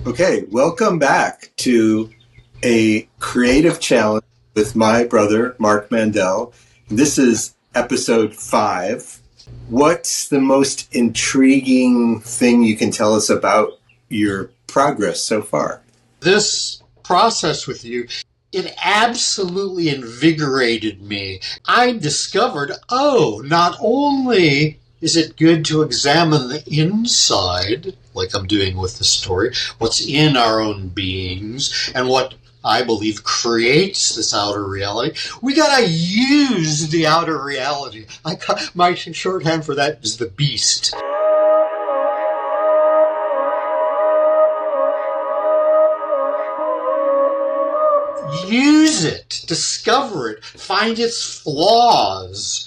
Okay, welcome back to a creative challenge with my brother, Mark Mandel. This is episode 5. What's the most intriguing thing you can tell us about your progress so far? This process with you, it absolutely invigorated me. I discovered, not only is it good to examine the inside, like I'm doing with the story, what's in our own beings, and what I believe creates this outer reality. We gotta use the outer reality. My shorthand for that is the beast. Use it, discover it, find its flaws,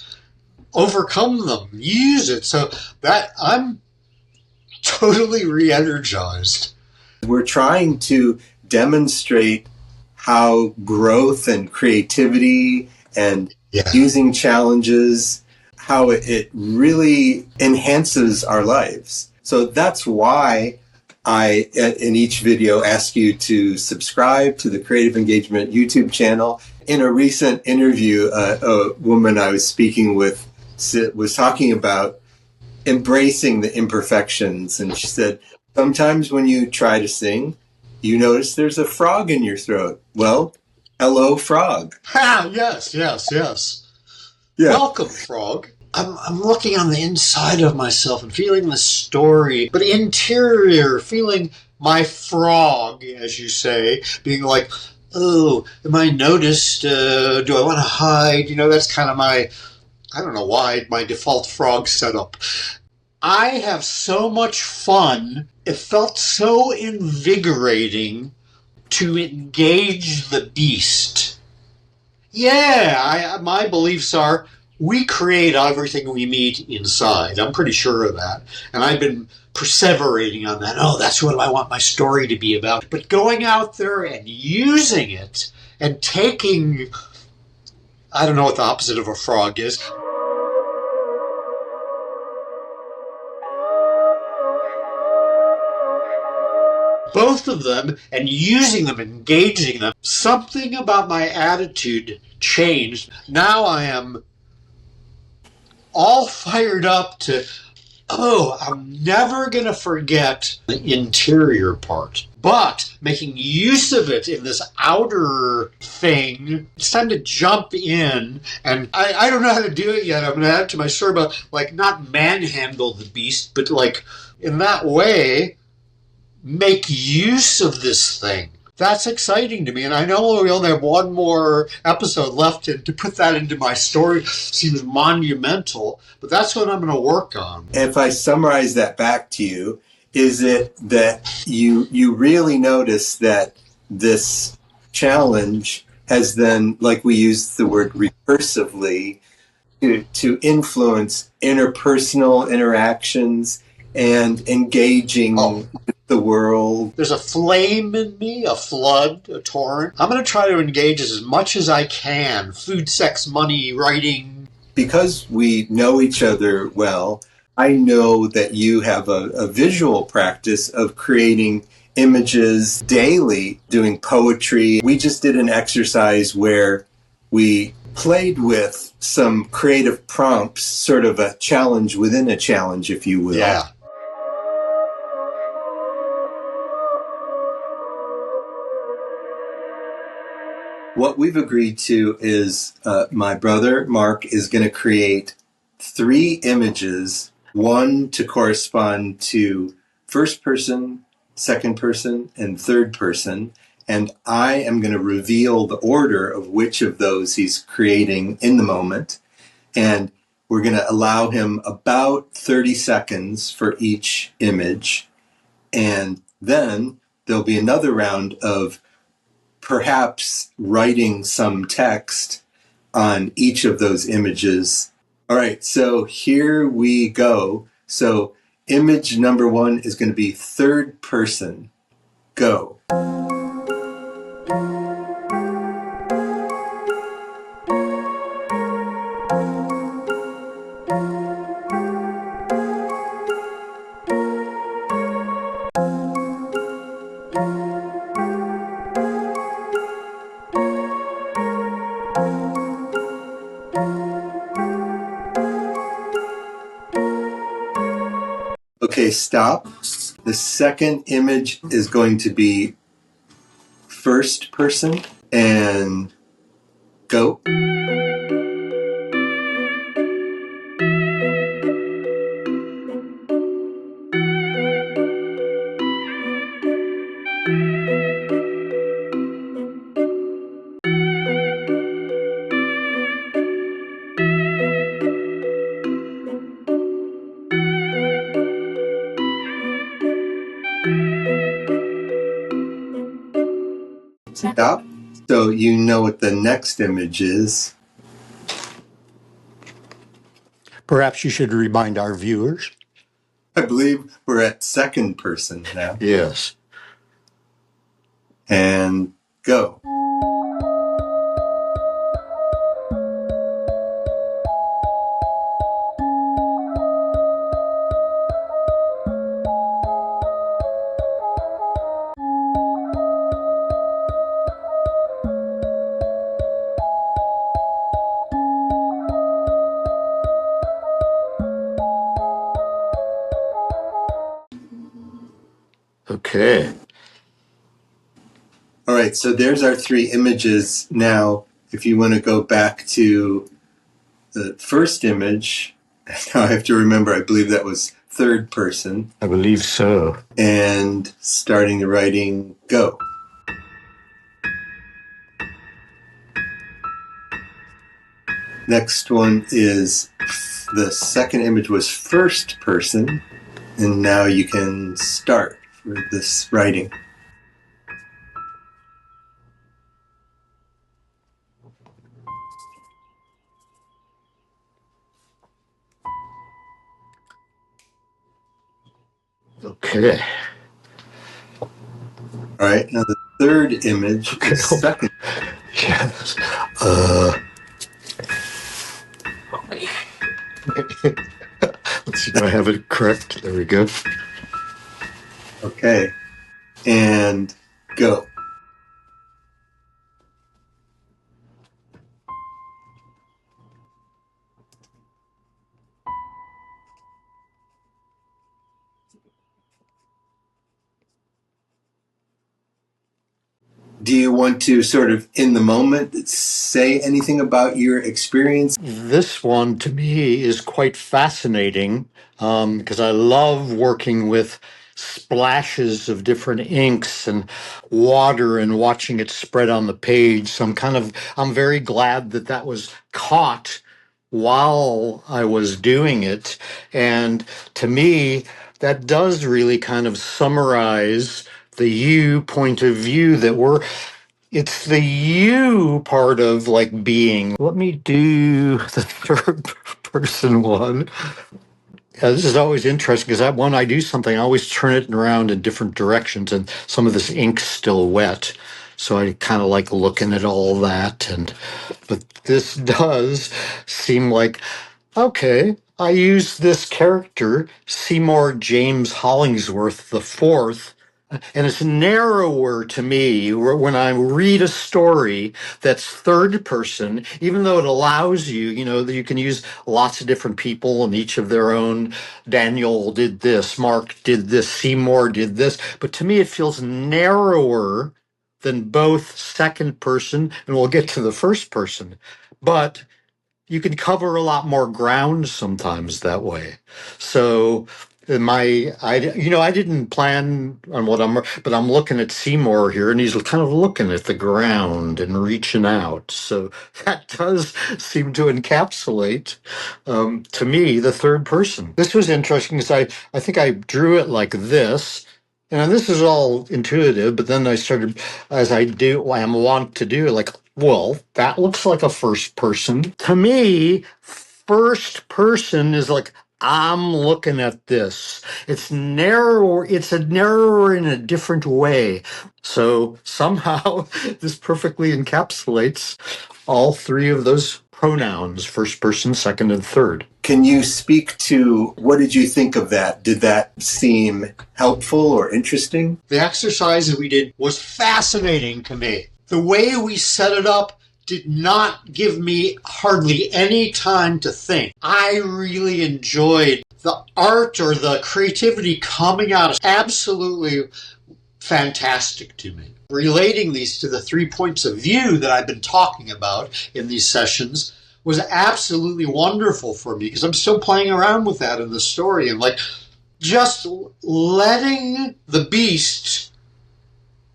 overcome them, use it. So that I'm totally re-energized. We're trying to demonstrate how growth and creativity and using challenges, how it really enhances our lives. So that's why I, in each video, ask you to subscribe to the Creative Engagement YouTube channel. In a recent interview, a woman I was speaking with was talking about embracing the imperfections. And she said, sometimes when you try to sing, you notice there's a frog in your throat. Well, hello, frog. Yes. Yeah. Welcome, frog. I'm looking on the inside of myself and feeling the story, but interior, feeling my frog, as you say, being like, oh, am I noticed? Do I want to hide? That's kind of I don't know why, my default frog setup. I have so much fun. It felt so invigorating to engage the beast. Yeah, my beliefs are we create everything we meet inside. I'm pretty sure of that. And I've been perseverating on that. Oh, that's what I want my story to be about. But going out there and using it and taking, I don't know what the opposite of a frog is. Both of them and using them, engaging them. Something about my attitude changed. Now I am all fired up to, I'm never going to forget the interior part. But making use of it in this outer thing, it's time to jump in. And I don't know how to do it yet. I'm going to add to my story about, not manhandle the beast, but, in that way, make use of this thing. That's exciting to me, and I know we only have one more episode left to put that into my story. Seems monumental, but that's what I'm going to work on. If I summarize that back to you, is it that you really notice that this challenge has then, like we used the word recursively, to influence interpersonal interactions and engaging with the world? There's a flame in me, a flood, a torrent. I'm going to try to engage as much as I can. Food, sex, money, writing. Because we know each other well, I know that you have a visual practice of creating images daily, doing poetry. We just did an exercise where we played with some creative prompts, sort of a challenge within a challenge, if you will. Yeah. What we've agreed to is my brother, Mark, is going to create 3 images, one to correspond to first person, second person, and third person. And I am going to reveal the order of which of those he's creating in the moment. And we're going to allow him about 30 seconds for each image. And then there'll be another round of perhaps writing some text on each of those images. All right, so here we go. So image number 1 is going to be third person. Go. Okay, stop. The second image is going to be first person, and go. Stop. So you know what the next image is. Perhaps you should remind our viewers. I believe we're at second person now. Yes. And go. Okay. All right, so there's our three images. Now, if you want to go back to the first image, now I have to remember, I believe that was third person. I believe so. And starting the writing, go. Next one is the second image was first person, and now you can start for this writing. Okay. All right, now the third image is second. Yes. Let's see, do I have it correct? There we go. Okay, and go. Do you want to sort of, in the moment, say anything about your experience? This one to me is quite fascinating because I love working with splashes of different inks and water and watching it spread on the page. So I'm very glad that that was caught while I was doing it. And to me, that does really kind of summarize the you point of view that it's the you part of like being. Let me do the third person one. This is always interesting because when I do something, I always turn it around in different directions, and some of this ink's still wet. So I kind of like looking at all that. But this does seem like, okay, I use this character, Seymour James Hollingsworth the fourth, and it's narrower to me when I read a story that's third person, even though it allows you, that you can use lots of different people and each of their own. Daniel did this, Mark did this, Seymour did this. But to me, it feels narrower than both second person, and we'll get to the first person. But you can cover a lot more ground sometimes that way. So I didn't plan on but I'm looking at Seymour here, and he's kind of looking at the ground and reaching out. So that does seem to encapsulate, to me, the third person. This was interesting because I think I drew it like this. And this is all intuitive, but then I started, as I am wont to do, like, well, that looks like a first person. To me, first person is like, I'm looking at this. It's narrower, it's a narrower in a different way. So somehow this perfectly encapsulates all three of those pronouns, first person, second, and third. Can you speak to what did you think of that? Did that seem helpful or interesting? The exercise that we did was fascinating to me. The way we set it up did not give me hardly any time to think. I really enjoyed the art or the creativity coming out. Absolutely fantastic to me. Relating these to the 3 points of view that I've been talking about in these sessions was absolutely wonderful for me because I'm still playing around with that in the story and like just letting the beast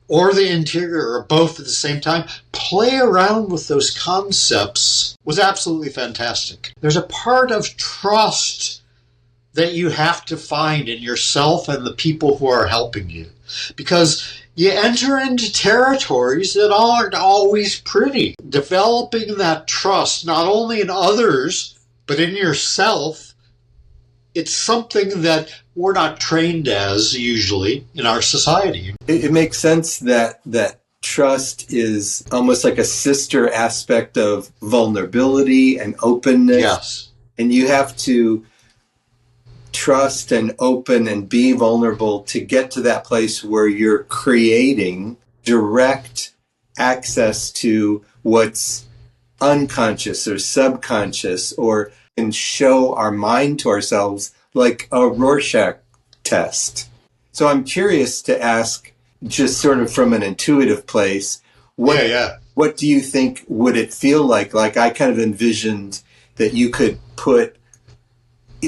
or the interior or both at the same time play around with those concepts was absolutely fantastic. There's a part of trust that you have to find in yourself and the people who are helping you because you enter into territories that aren't always pretty. Developing that trust, not only in others, but in yourself, it's something that we're not trained as usually in our society. It makes sense that trust is almost like a sister aspect of vulnerability and openness. Yes. And you have to trust and open and be vulnerable to get to that place where you're creating direct access to what's unconscious or subconscious, or can show our mind to ourselves like a Rorschach test. So I'm curious to ask, just sort of from an intuitive place, what do you think would it feel like? Like I kind of envisioned that you could put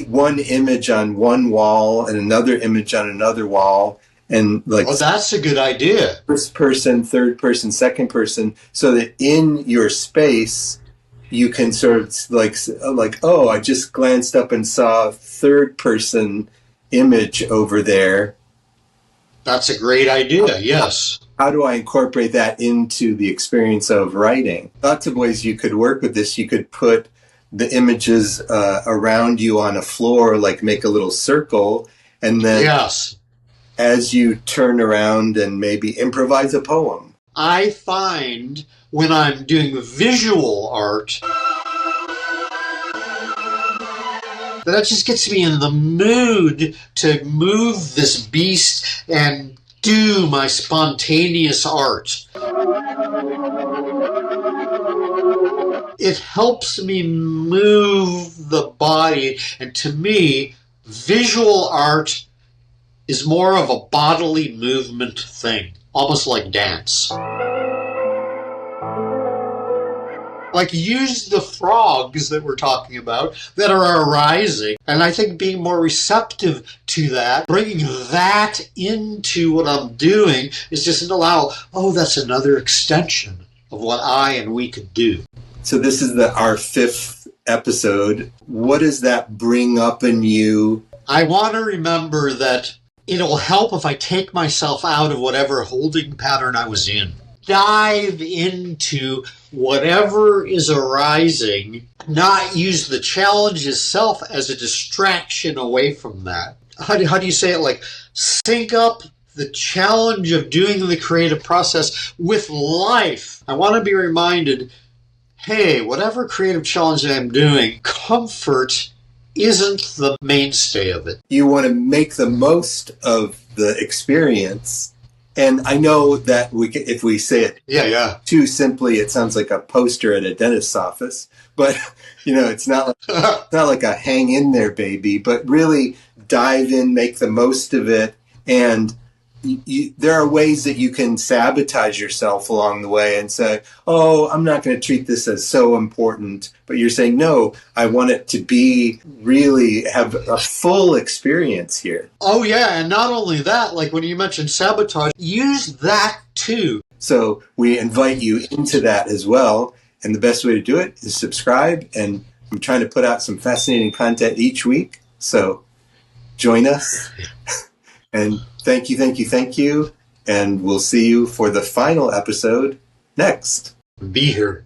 one image on one wall and another image on another wall, and like, oh, that's a good idea. First person, third person, second person, so that in your space you can sort of like, oh, I just glanced up and saw a third person image over there. That's a great idea. Yes. How do I incorporate that into the experience of writing? Lots of ways you could work with this. You could put the images around you on a floor, like make a little circle, and then as you turn around and maybe improvise a poem. I find when I'm doing visual art, that just gets me in the mood to move this beast and do my spontaneous art. It helps me move the body, and to me, visual art is more of a bodily movement thing, almost like dance. Like use the frogs that we're talking about that are arising, and I think being more receptive to that, bringing that into what I'm doing is just an allow, oh, that's another extension of what I and we could do. So this is our 5th episode. What does that bring up in you? I want to remember that it'll help if I take myself out of whatever holding pattern I was in. Dive into whatever is arising, not use the challenge itself as a distraction away from that. How do you say it? Like, sync up the challenge of doing the creative process with life. I want to be reminded, hey, whatever creative challenge I'm doing, comfort isn't the mainstay of it. You want to make the most of the experience. And I know that if we say it too simply, it sounds like a poster at a dentist's office. But, it's not like a hang in there, baby, but really dive in, make the most of it. And there are ways that you can sabotage yourself along the way and say, oh, I'm not going to treat this as so important. But you're saying, no, I want it to be really have a full experience here. Oh, yeah. And not only that, like when you mentioned sabotage, use that too. So we invite you into that as well. And the best way to do it is subscribe. And I'm trying to put out some fascinating content each week. So join us. And thank you. And we'll see you for the final episode next. Be here.